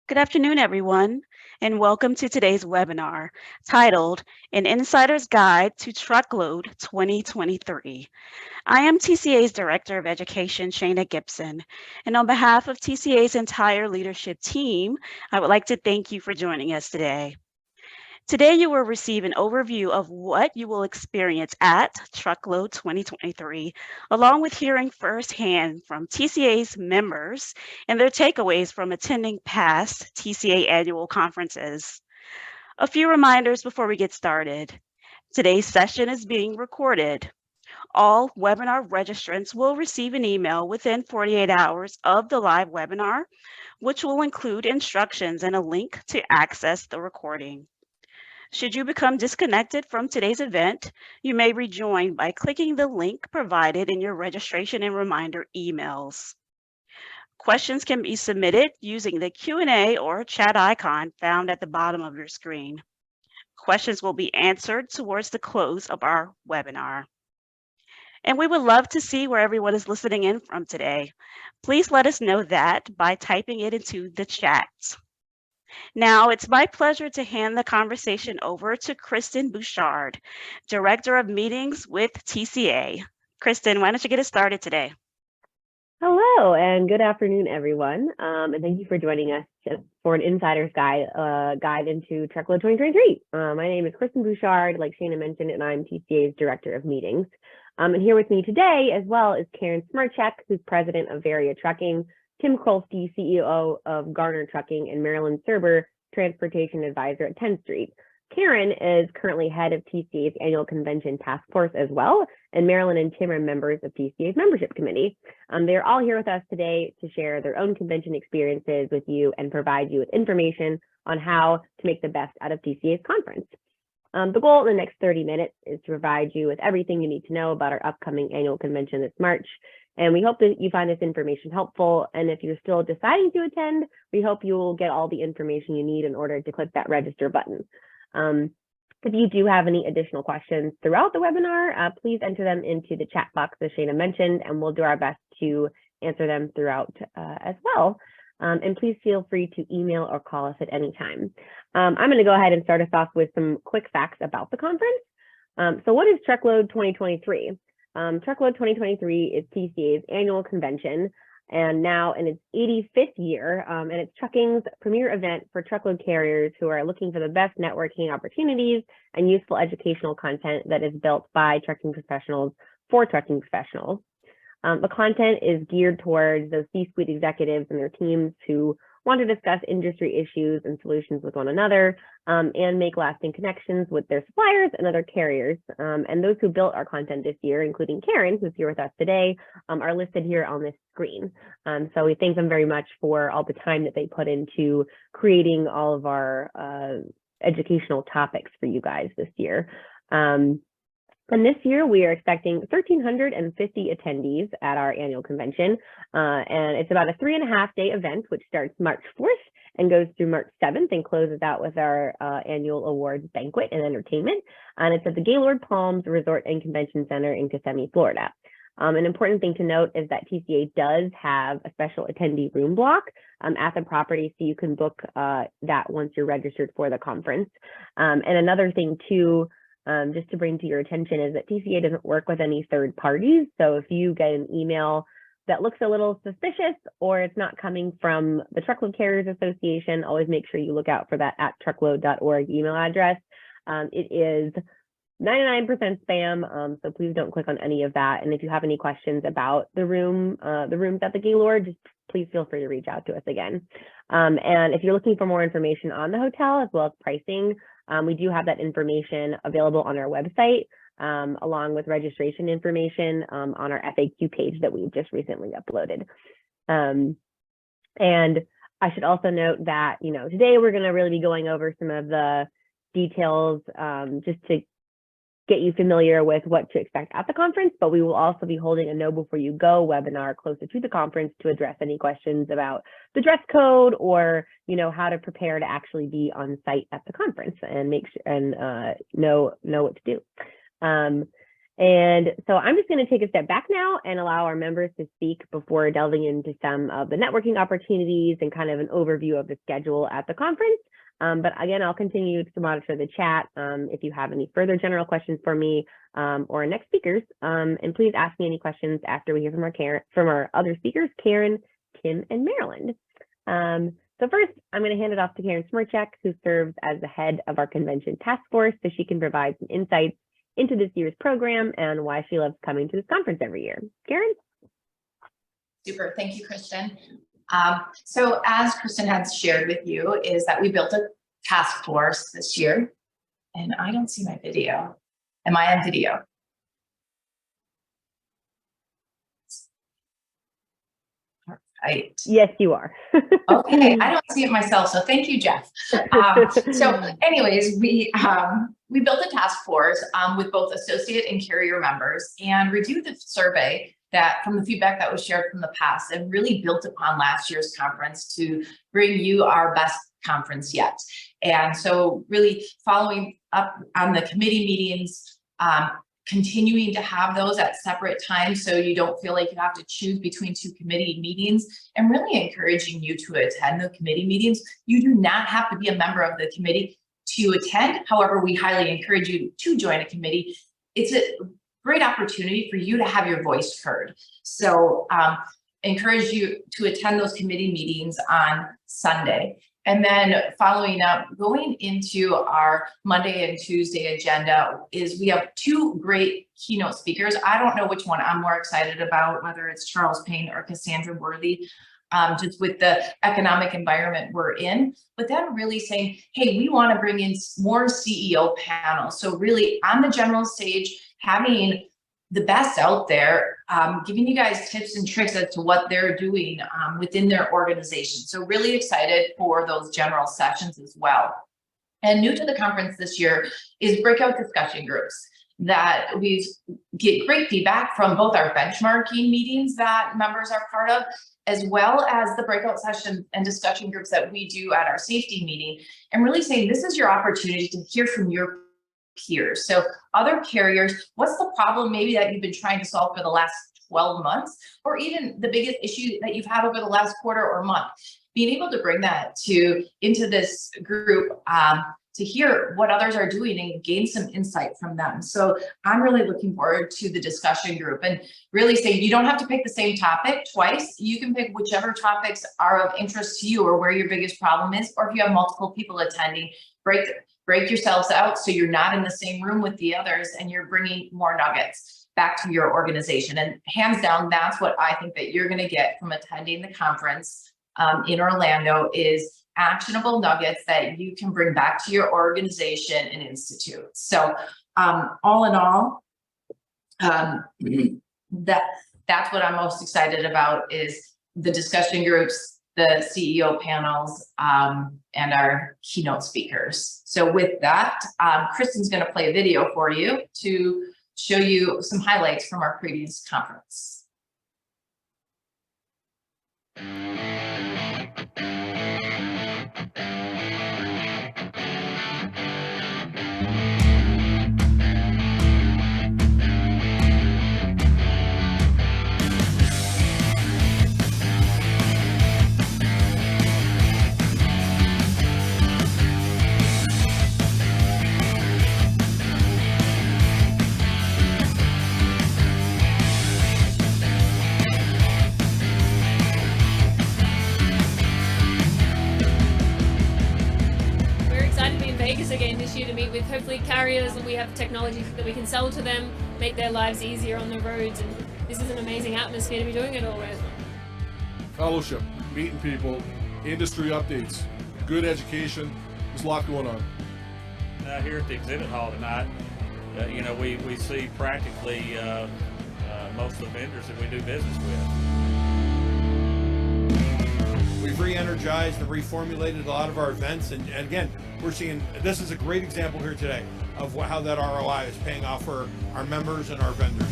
Good afternoon, everyone, and welcome to today's webinar titled An Insider's Guide to Truckload 2023. I am TCA's Director of Education, Shana Gibson, and on behalf of TCA's entire leadership team, I would like to thank you for joining us today. Today, you will receive an overview of what you will experience at Truckload 2023, along with hearing firsthand from TCA's members and their takeaways from attending past TCA annual conferences. A few reminders before we get started. Today's session is being recorded. All webinar registrants will receive an email within 48 hours of the live webinar, which will include instructions and a link to access the recording. Should you become disconnected from today's event, you may rejoin by clicking the link provided in your registration and reminder emails. Questions can be submitted using the Q&A or chat icon found at the bottom of your screen. Questions will be answered towards the close of our webinar. And we would love to see where everyone is listening in from today. Please let us know that by typing it into the chat. Now, it's my pleasure to hand the conversation over to Kristen Bouchard, Director of Meetings with TCA. Kristen, why don't you get us started today? Hello, and good afternoon, everyone. And thank you for joining us for an insider's guide into Truckload 2023. My name is Kristen Bouchard, like Shana mentioned, and I'm TCA's Director of Meetings. And here with me today as well is Karen Smarchek, who's President of Varia Trucking, Tim Krolsky, CEO of Garner Trucking, and Marilyn Serber, Transportation Advisor at 10th Street. Karen is currently head of TCA's annual convention task force as well, and Marilyn and Tim are members of TCA's membership committee. They're all here with us today to share their own convention experiences with you and provide you with information on how to make the best out of TCA's conference. The goal in the next 30 minutes is to provide you with everything you need to know about our upcoming annual convention this March. And we hope that you find this information helpful. And if you're still deciding to attend, we hope you will get all the information you need in order to click that register button. If you do have any additional questions throughout the webinar, please enter them into the chat box as Shana mentioned, and we'll do our best to answer them throughout as well. And please feel free to email or call us at any time. I'm going to go ahead and start us off with some quick facts about the conference. So what is Truckload 2023? Truckload 2023 is TCA's annual convention, and now in its 85th year, and it's trucking's premier event for truckload carriers who are looking for the best networking opportunities and useful educational content that is built by trucking professionals for trucking professionals. The content is geared towards those C-suite executives and their teams who want to discuss industry issues and solutions with one another, and make lasting connections with their suppliers and other carriers. And those who built our content this year, including Karen, who's here with us today, are listed here on this screen. So we thank them very much for all the time that they put into creating all of our educational topics for you guys this year. And this year, we are expecting 1,350 attendees at our annual convention. And it's about a 3.5-day event, which starts March 4th and goes through March 7th and closes out with our annual awards banquet and entertainment. And it's at the Gaylord Palms Resort and Convention Center in Kissimmee, Florida. An important thing to note is that TCA does have a special attendee room block at the property, so you can book that once you're registered for the conference. And another thing too, just to bring to your attention, is that TCA doesn't work with any third parties. So if you get an email that looks a little suspicious or it's not coming from the Truckload Carriers Association, always make sure you look out for that at truckload.org email address. It is 99% spam, so please don't click on any of that. And if you have any questions about the rooms at the Gaylord, just please feel free to reach out to us again. And if you're looking for more information on the hotel as well as pricing, we do have that information available on our website, along with registration information on our FAQ page that we've just recently uploaded. And I should also note that, today we're going to really be going over some of the details just to get you familiar with what to expect at the conference, but we will also be holding a Know Before You Go webinar closer to the conference to address any questions about the dress code or, how to prepare to actually be on site at the conference and make sure and know what to do. And so I'm just going to take a step back now and allow our members to speak before delving into some of the networking opportunities and kind of an overview of the schedule at the conference. But again, I'll continue to monitor the chat if you have any further general questions for me or our next speakers. And please ask me any questions after we hear from our other speakers, Karen, Kim, and Maryland. So first, I'm going to hand it off to Karen Smirchek, who serves as the head of our convention task force, so she can provide some insights into this year's program and why she loves coming to this conference every year. Karen? Super, thank you, Kristen. So as Kristen had shared with you, is that we built a task force this year, and I don't see my video. Am I on video? All right. Yes, you are. Okay, I don't see it myself, so thank you, Jeff. So anyways, we built a task force with both associate and carrier members and reviewed the survey that from the feedback that was shared from the past and really built upon last year's conference to bring you our best conference yet. And so really following up on the committee meetings, continuing to have those at separate times so you don't feel like you have to choose between two committee meetings, and really encouraging you to attend the committee meetings. You do not have to be a member of the committee to attend. However, we highly encourage you to join a committee. It's a great opportunity for you to have your voice heard. So encourage you to attend those committee meetings on Sunday. And then following up, going into our Monday and Tuesday agenda is we have two great keynote speakers. I don't know which one I'm more excited about, whether it's Charles Payne or Cassandra Worthy, just with the economic environment we're in, but then really saying, hey, we want to bring in more CEO panels. So really on the general stage, having the best out there, giving you guys tips and tricks as to what they're doing within their organization. So really excited for those general sessions as well. And new to the conference this year is breakout discussion groups that we get great feedback from both our benchmarking meetings that members are part of, as well as the breakout sessions and discussion groups that we do at our safety meeting, and really saying this is your opportunity to hear from your peers. So other carriers, what's the problem maybe that you've been trying to solve for the last 12 months, or even the biggest issue that you've had over the last quarter or month? Being able to bring that into this group to hear what others are doing and gain some insight from them. So I'm really looking forward to the discussion group and really saying you don't have to pick the same topic twice. You can pick whichever topics are of interest to you or where your biggest problem is, or if you have multiple people attending, break yourselves out so you're not in the same room with the others and you're bringing more nuggets back to your organization. And hands down, that's what I think that you're going to get from attending the conference in Orlando is actionable nuggets that you can bring back to your organization and institute. So all in all, that's what I'm most excited about is the discussion groups, the CEO panels, and our keynote speakers. So with that, Kristen's going to play a video for you to show you some highlights from our previous conference. Again this year to meet with hopefully carriers, and we have technology that we can sell to them, make their lives easier on the roads, and this is an amazing atmosphere to be doing it all with. Fellowship, meeting people, industry updates, good education. There's a lot going on. Here at the exhibit hall tonight, you know, we see practically most of the vendors that we do business with. We've re-energized and reformulated a lot of our events, and again, we're seeing this is a great example here today of how that ROI is paying off for our members and our vendors.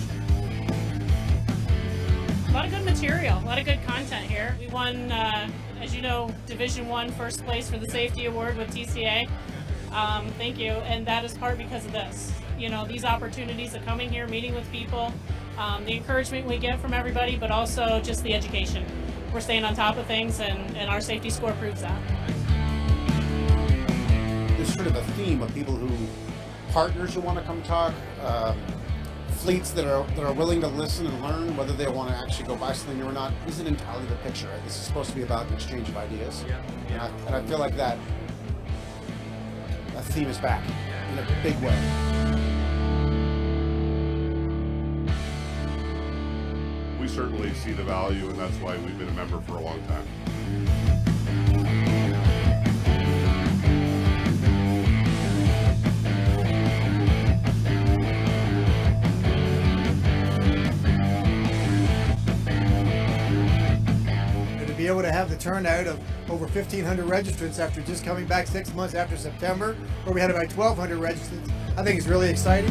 A lot of good material, a lot of good content here. We won, as you know, Division I first place for the Safety Award with TCA. Thank you. And that is part because of this. You know, these opportunities of coming here, meeting with people, the encouragement we get from everybody, but also just the education. We're staying on top of things, and our safety score proves that. There's sort of a theme of people partners who want to come talk, fleets that are willing to listen and learn, whether they want to actually go buy something or not, isn't entirely the picture. Right? This is supposed to be about an exchange of ideas. Yeah. And I feel like that theme is back in a big way. We certainly see the value, and that's why we've been a member for a long time. Be able to have the turnout of over 1,500 registrants after just coming back 6 months after September, where we had about 1,200 registrants, I think is really exciting.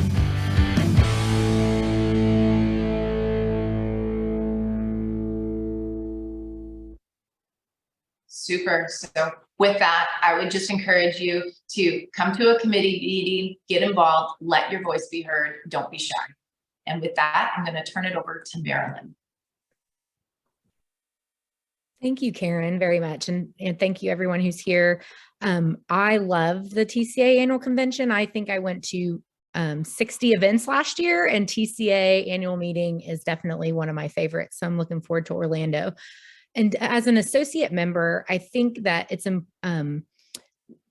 Super. So with that, I would just encourage you to come to a committee meeting, get involved, let your voice be heard, don't be shy. And with that, I'm going to turn it over to Marilyn. Thank you, Karen, very much. And thank you everyone who's here. I love the TCA annual convention. I think I went to 60 events last year, and TCA annual meeting is definitely one of my favorites. So I'm looking forward to Orlando. And as an associate member, I think that it's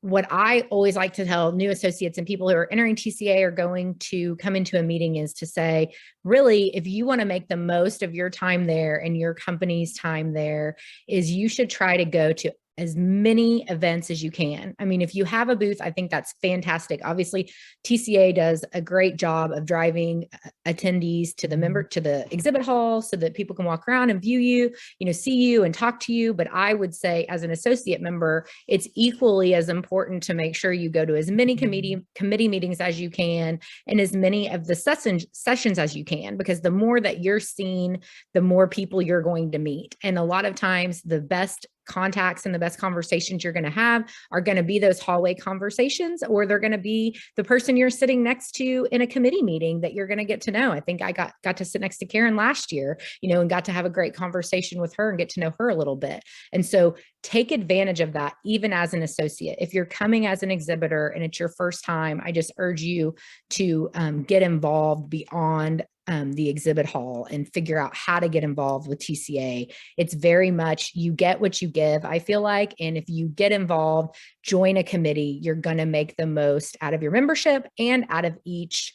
what I always like to tell new associates and people who are entering TCA or going to come into a meeting is to say, really, if you want to make the most of your time there and your company's time there, is you should try to go to as many events as you can. I mean, if you have a booth, I think that's fantastic. Obviously, TCA does a great job of driving attendees to the exhibit hall so that people can walk around and view you, see you and talk to you. But I would say as an associate member, it's equally as important to make sure you go to as many committee meetings as you can and as many of the sessions as you can, because the more that you're seen, the more people you're going to meet. And a lot of times the best contacts and the best conversations you're going to have are going to be those hallway conversations, or they're going to be the person you're sitting next to in a committee meeting that you're going to get to know. I think I got to sit next to Karen last year, and got to have a great conversation with her and get to know her a little bit. And so take advantage of that, even as an associate. If you're coming as an exhibitor and it's your first time, I just urge you to get involved beyond the exhibit hall and figure out how to get involved with TCA. It's very much you get what you give, I feel like. And if you get involved, join a committee, you're going to make the most out of your membership and out of each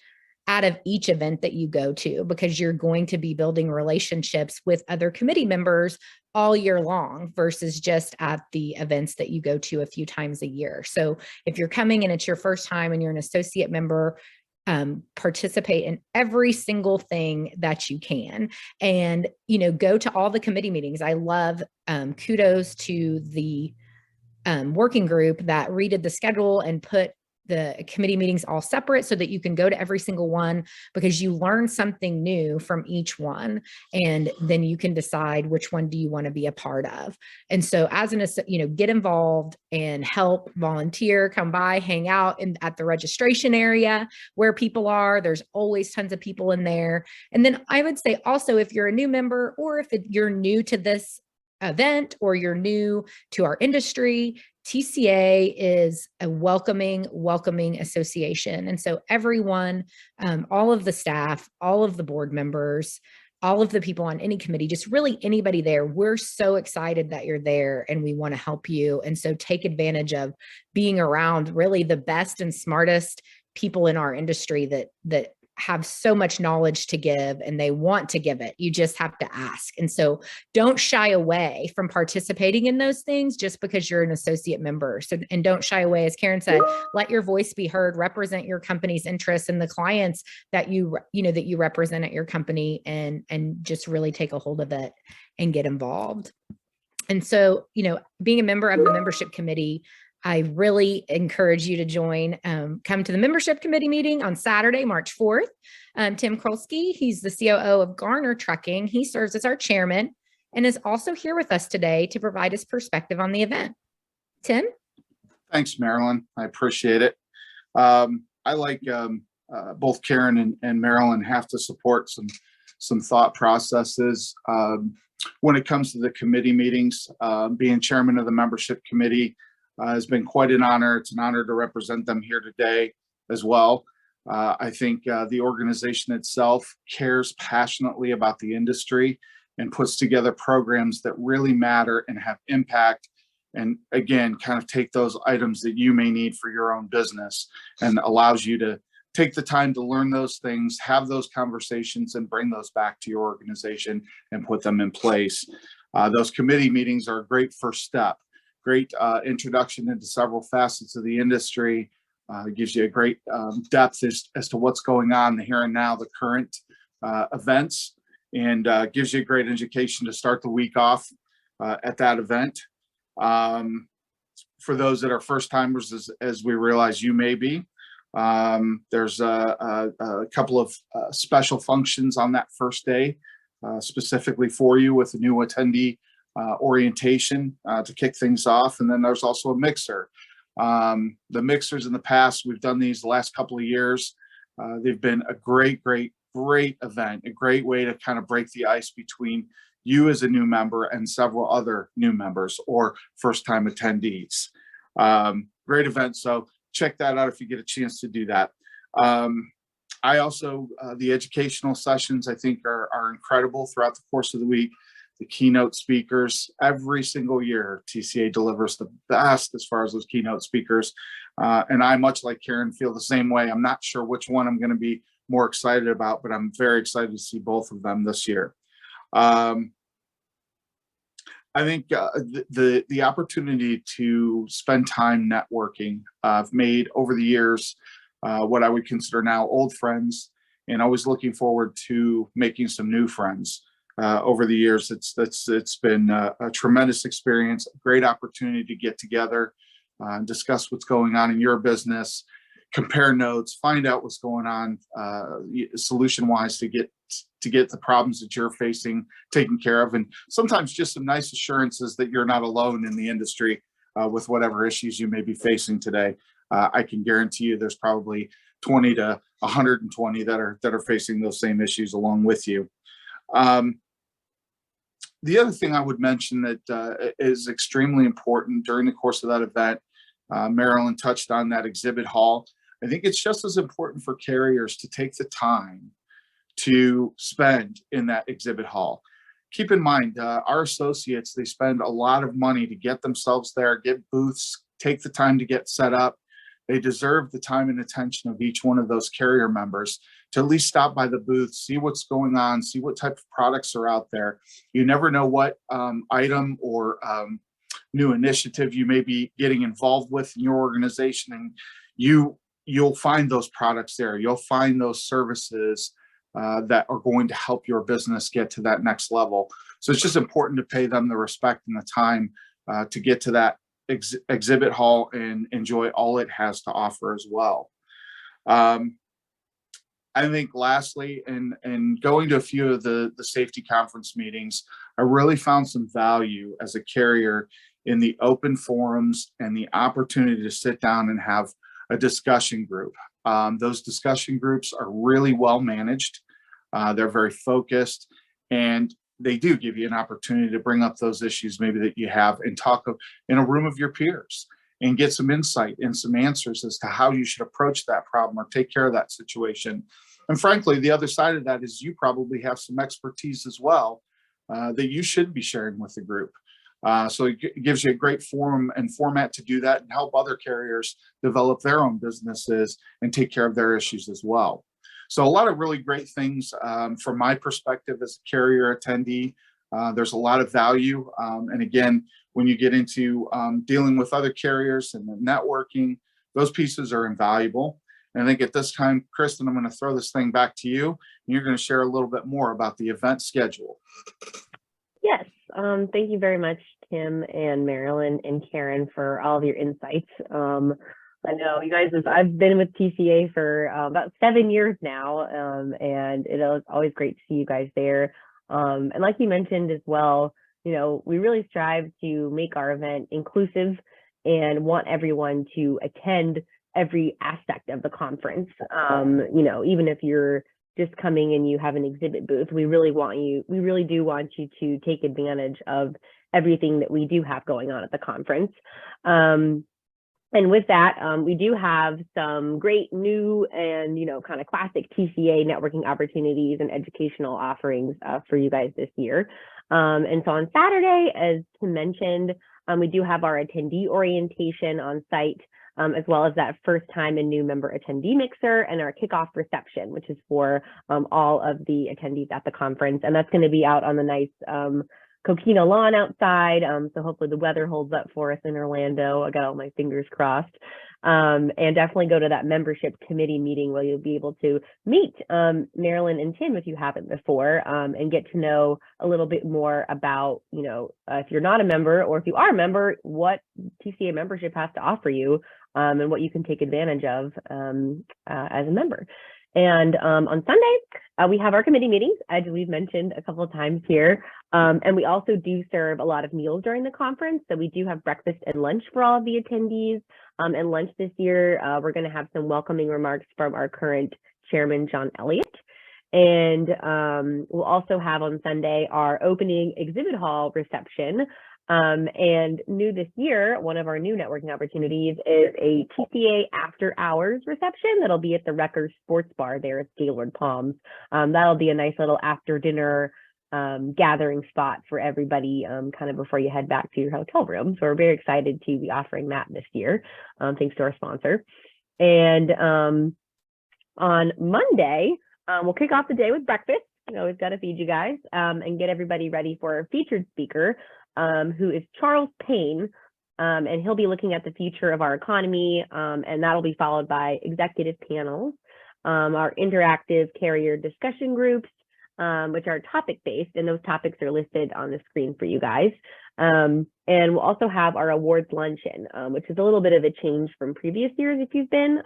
event that you go to, because you're going to be building relationships with other committee members all year long versus just at the events that you go to a few times a year. So if you're coming and it's your first time and you're an associate member, participate in every single thing that you can, and go to all the committee meetings. I love kudos to the working group that redid the schedule and put the committee meetings all separate so that you can go to every single one, because you learn something new from each one, and then you can decide which one do you want to be a part of. And so as get involved and help, volunteer, come by, hang out at the registration area where people are. There's always tons of people in there. And then I would say also, if you're a new member, or if you're new to this event or you're new to our industry, TCA is a welcoming association. And so everyone, all of the staff, all of the board members, all of the people on any committee, just really anybody there, we're so excited that you're there and we want to help you. And so take advantage of being around really the best and smartest people in our industry that have so much knowledge to give, and they want to give it. You just have to ask. And so don't shy away from participating in those things just because you're an associate member. So, and don't shy away, as Karen said, let your voice be heard, represent your company's interests and the clients that you represent at your company, and just really take a hold of it and get involved. And so, being a member of the membership committee, I really encourage you to join. Come to the membership committee meeting on Saturday, March 4th. Tim Krolsky, he's the COO of Garner Trucking. He serves as our chairman and is also here with us today to provide his perspective on the event. Tim? Thanks, Marilyn. I appreciate it. I like both Karen and Marilyn have to support some thought processes. When it comes to the committee meetings, being chairman of the membership committee has been quite an honor. It's an honor to represent them here today as well. I think the organization itself cares passionately about the industry and puts together programs that really matter and have impact. And again, kind of take those items that you may need for your own business and allows you to take the time to learn those things, have those conversations, and bring those back to your organization and put them in place. Those committee meetings are a great first step, great introduction into several facets of the industry. It gives you a great depth as to what's going on, the here and now, the current events, and gives you a great education to start the week off at that event. For those that are first timers, as we realize you may be, there's a couple of special functions on that first day, specifically for you with a new attendee orientation to kick things off. And then there's also a mixer. The mixers in the past, we've done these the last couple of years. They've been a great event, a great way to kind of break the ice between you as a new member and several other new members or first-time attendees. Great event. So check that out if you get a chance to do that. I also, the educational sessions I think are incredible throughout the course of the week. The keynote speakers, every single year, TCA delivers the best as far as those keynote speakers. And I, much like Karen, feel the same way. I'm not sure which one I'm going to be more excited about, but I'm very excited to see both of them this year. I think the opportunity to spend time networking, I've made over the years what I would consider now old friends, and always looking forward to making some new friends. Over the years, it's been a tremendous experience, a great opportunity to get together, discuss what's going on in your business, compare notes, find out what's going on solution-wise to get the problems that you're facing taken care of, and sometimes just some nice assurances that you're not alone in the industry with whatever issues you may be facing today. I can guarantee you there's probably 20 to 120 that are facing those same issues along with you. The other thing I would mention that is extremely important during the course of that event, Marilyn touched on that exhibit hall. I think it's just as important for carriers to take the time to spend in that exhibit hall. Keep in mind, our associates, they spend a lot of money to get themselves there, get booths, take the time to get set up. They deserve the time and attention of each one of those carrier members to at least stop by the booth, see what's going on, see what type of products are out there. You never know what item or new initiative you may be getting involved with in your organization, and you'll find those products there. You'll find those services that are going to help your business get to that next level. So it's just important to pay them the respect and the time to get to that exhibit hall and enjoy all it has to offer as well. I think lastly, and going to a few of the safety conference meetings, I really found some value as a carrier in the open forums and the opportunity to sit down and have a discussion group. Those discussion groups are really well managed. They're very focused, and they do give you an opportunity to bring up those issues maybe that you have and talk in a room of your peers and get some insight and some answers as to how you should approach that problem or take care of that situation. And frankly, the other side of that is you probably have some expertise as well that you should be sharing with the group. So it gives you a great forum and format to do that and help other carriers develop their own businesses and take care of their issues as well. So a lot of really great things from my perspective as a carrier attendee. There's a lot of value. And again, when you get into dealing with other carriers and the networking, those pieces are invaluable. And I think at this time, Kristen, I'm going to throw this thing back to you. And you're going to share a little bit more about the event schedule. Yes. Thank you very much, Tim and Marilyn and Karen, for all of your insights. I know you guys, I've been with TCA for about 7 years now, and it is always great to see you guys there. And like you mentioned as well, you know, we really strive to make our event inclusive and want everyone to attend every aspect of the conference. You know, even if you're just coming and you have an exhibit booth, we really do want you to take advantage of everything that we do have going on at the conference. And with that, we do have some great new and, you know, kind of classic TCA networking opportunities and educational offerings for you guys this year. And so on Saturday, as Tim mentioned, we do have our attendee orientation on site, as well as that first time and new member attendee mixer and our kickoff reception, which is for all of the attendees at the conference. And that's going to be out on the nice Coquina lawn outside. So hopefully the weather holds up for us in Orlando. I got all my fingers crossed. And definitely go to that membership committee meeting where you'll be able to meet Marilyn and Tim if you haven't before, and get to know a little bit more about, you know, if you're not a member or if you are a member, what TCA membership has to offer you, and what you can take advantage of as a member. And on Sunday, we have our committee meetings, as we've mentioned a couple of times here. And we also do serve a lot of meals during the conference. So we do have breakfast and lunch for all of the attendees. And lunch this year, we're going to have some welcoming remarks from our current chairman, John Elliott. And we'll also have on Sunday our opening exhibit hall reception. And new this year, one of our new networking opportunities is a TCA after hours reception that'll be at the Wrecker Sports Bar there at Gaylord Palms. That'll be a nice little after dinner gathering spot for everybody kind of before you head back to your hotel room. So we're very excited to be offering that this year, thanks to our sponsor. And on Monday, we'll kick off the day with breakfast. You always got to feed you guys and get everybody ready for our featured speaker, who is Charles Payne, and he'll be looking at the future of our economy, and that'll be followed by executive panels, our interactive carrier discussion groups, which are topic-based, and those topics are listed on the screen for you guys. And we'll also have our awards luncheon, which is a little bit of a change from previous years if you've been.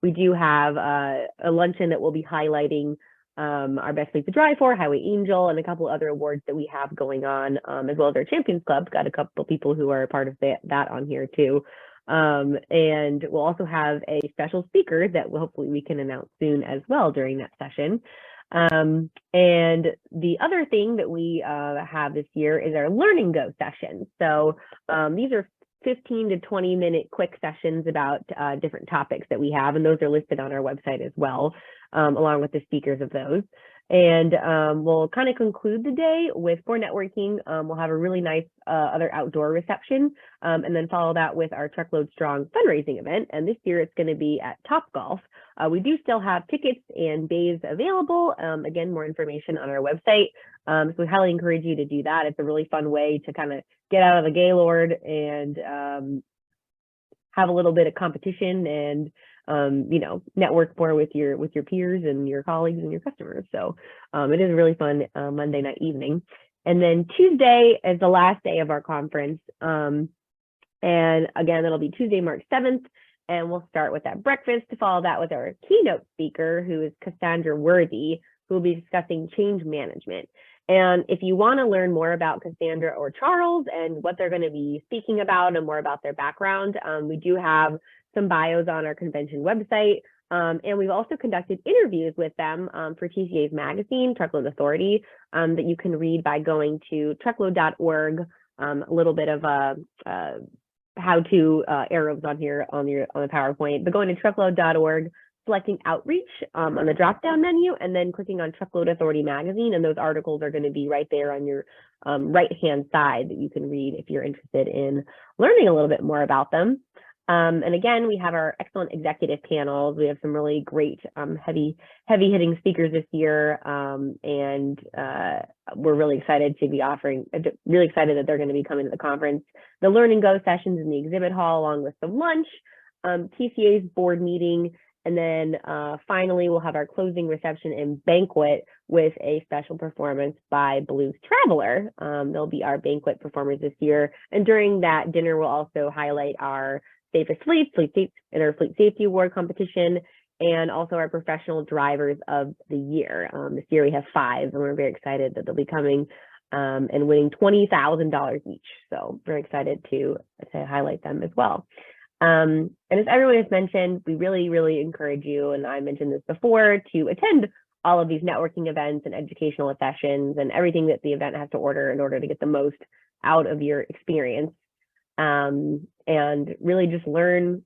We do have a luncheon that will be highlighting our Best Place to Drive For, Highway Angel, and a couple other awards that we have going on, as well as our Champions Club. Got a couple people who are a part of that on here too. And we'll also have a special speaker that hopefully we can announce soon as well during that session. And the other thing that we have this year is our Learn and Go session. So these are 15 to 20 minute quick sessions about different topics that we have, and those are listed on our website as well, along with the speakers of those. And we'll kind of conclude the day with, for networking, we'll have a really nice other outdoor reception, and then follow that with our Truckload Strong fundraising event. And this year it's going to be at Topgolf. We do still have tickets and bays available. Again, more information on our website. So we highly encourage you to do that. It's a really fun way to kind of get out of the Gaylord and have a little bit of competition and you know, network more with your peers and your colleagues and your customers. So it is a really fun Monday night evening. And then Tuesday is the last day of our conference. And again, it'll be Tuesday, March 7th. And we'll start with that breakfast to follow that with our keynote speaker, who is Cassandra Worthy, who will be discussing change management. And if you want to learn more about Cassandra or Charles and what they're going to be speaking about and more about their background, we do have some bios on our convention website. And we've also conducted interviews with them for TCA's magazine, Truckload Authority, that you can read by going to truckload.org. A little bit of how-to arrows on here on the PowerPoint, but going to truckload.org, selecting outreach on the drop-down menu, and then clicking on Truckload Authority magazine, and those articles are going to be right there on your right-hand side that you can read if you're interested in learning a little bit more about them. And again, we have our excellent executive panels. We have some really great heavy-hitting speakers this year, and we're really excited to be really excited that they're going to be coming to the conference. The Learn and Go sessions in the exhibit hall, along with some lunch, TCA's board meeting, and then finally, we'll have our closing reception and banquet with a special performance by Blues Traveler. They'll be our banquet performers this year. And during that dinner, we'll also highlight our Safest Fleets in our Fleet Safety Award competition, and also our Professional Drivers of the Year. This year we have 5, and we're very excited that they'll be coming and winning $20,000 each. So very excited to highlight them as well. And as everyone has mentioned, we really, really encourage you, and I mentioned this before, to attend all of these networking events and educational sessions and everything that the event has to order in order to get the most out of your experience. And really just learn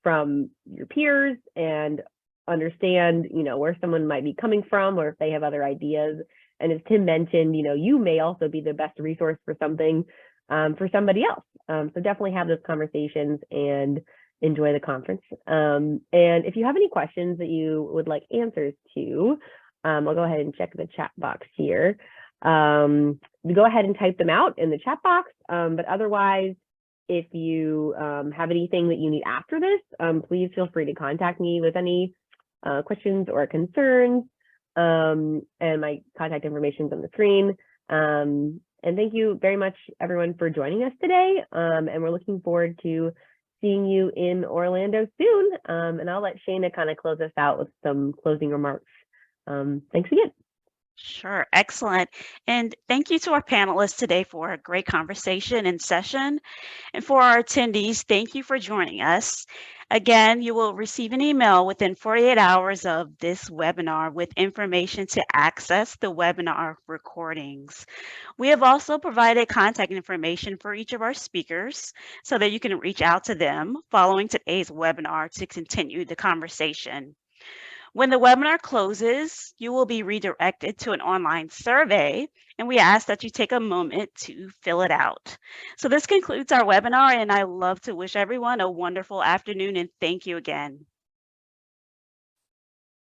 from your peers and understand, where someone might be coming from or if they have other ideas. And as Tim mentioned, you may also be the best resource for something for somebody else. So definitely have those conversations and enjoy the conference. And if you have any questions that you would like answers to, I'll go ahead and check the chat box here. Go ahead and type them out in the chat box. But otherwise, if you have anything that you need after this, please feel free to contact me with any questions or concerns. And my contact information is on the screen. And thank you very much, everyone, for joining us today. And we're looking forward to seeing you in Orlando soon. And I'll let Shayna kind of close us out with some closing remarks. Thanks again. Sure, excellent. And thank you to our panelists today for a great conversation and session. And for our attendees, thank you for joining us. Again, you will receive an email within 48 hours of this webinar with information to access the webinar recordings. We have also provided contact information for each of our speakers so that you can reach out to them following today's webinar to continue the conversation. When the webinar closes, you will be redirected to an online survey, and we ask that you take a moment to fill it out. So this concludes our webinar, and I love to wish everyone a wonderful afternoon, and thank you again.